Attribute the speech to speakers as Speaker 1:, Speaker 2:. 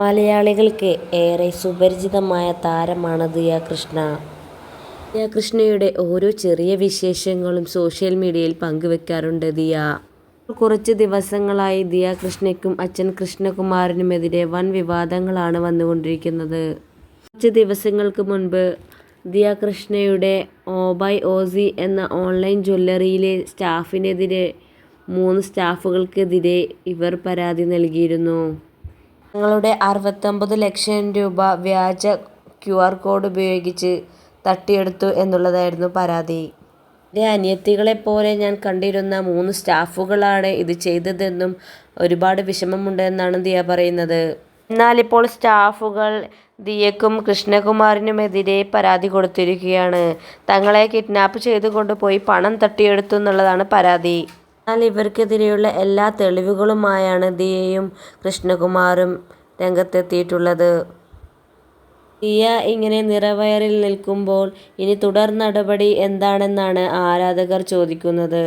Speaker 1: മലയാളികൾക്ക് ഏറെ സുപരിചിതമായ താരമാണ് ദിയ കൃഷ്ണ. ദിയ കൃഷ്ണയുടെ ഓരോ ചെറിയ വിശേഷങ്ങളും സോഷ്യൽ മീഡിയയിൽ പങ്കുവെക്കാറുണ്ട് ദിയ. കുറച്ച് ദിവസങ്ങളായി ദിയ കൃഷ്ണയ്ക്കും അച്ഛൻ കൃഷ്ണകുമാറിനുമെതിരെ വൻ വിവാദങ്ങളാണ് വന്നുകൊണ്ടിരിക്കുന്നത്. കുറച്ച് ദിവസങ്ങൾക്ക് മുൻപ് ദിയ കൃഷ്ണയുടെ ഓബൈ ഓസി എന്ന ഓൺലൈൻ ജ്വല്ലറിയിലെ സ്റ്റാഫിനെതിരെ 3 സ്റ്റാഫുകൾക്കെതിരെ ഇവർ പരാതി നൽകിയിരുന്നു. തങ്ങളുടെ 69 ലക്ഷം രൂപ വ്യാജ QR കോഡ് ഉപയോഗിച്ച് തട്ടിയെടുത്തു എന്നുള്ളതായിരുന്നു പരാതി. എൻ്റെ അനിയത്തികളെപ്പോലെ ഞാൻ കണ്ടിരുന്ന 3 സ്റ്റാഫുകളാണ് ഇത് ചെയ്തതെന്നും ഒരുപാട് വിഷമമുണ്ട് എന്നാണ് ദിയ പറയുന്നത്. എന്നാൽ ഇപ്പോൾ സ്റ്റാഫുകൾ ദിയയ്ക്കും കൃഷ്ണകുമാറിനുമെതിരെ പരാതി കൊടുത്തിരിക്കുകയാണ്. തങ്ങളെ കിഡ്നാപ്പ് ചെയ്തു കൊണ്ടുപോയി പണം തട്ടിയെടുത്തു എന്നുള്ളതാണ് പരാതി. എന്നാൽ ഇവർക്കെതിരെയുള്ള എല്ലാ തെളിവുകളുമായാണ് ദിയയും കൃഷ്ണകുമാറും രംഗത്തെത്തിയിട്ടുള്ളത്. ദിയ ഇങ്ങനെ നിറവയറിൽ നിൽക്കുമ്പോൾ ഇനി തുടർ നടപടി എന്താണെന്നാണ് ആരാധകർ ചോദിക്കുന്നത്.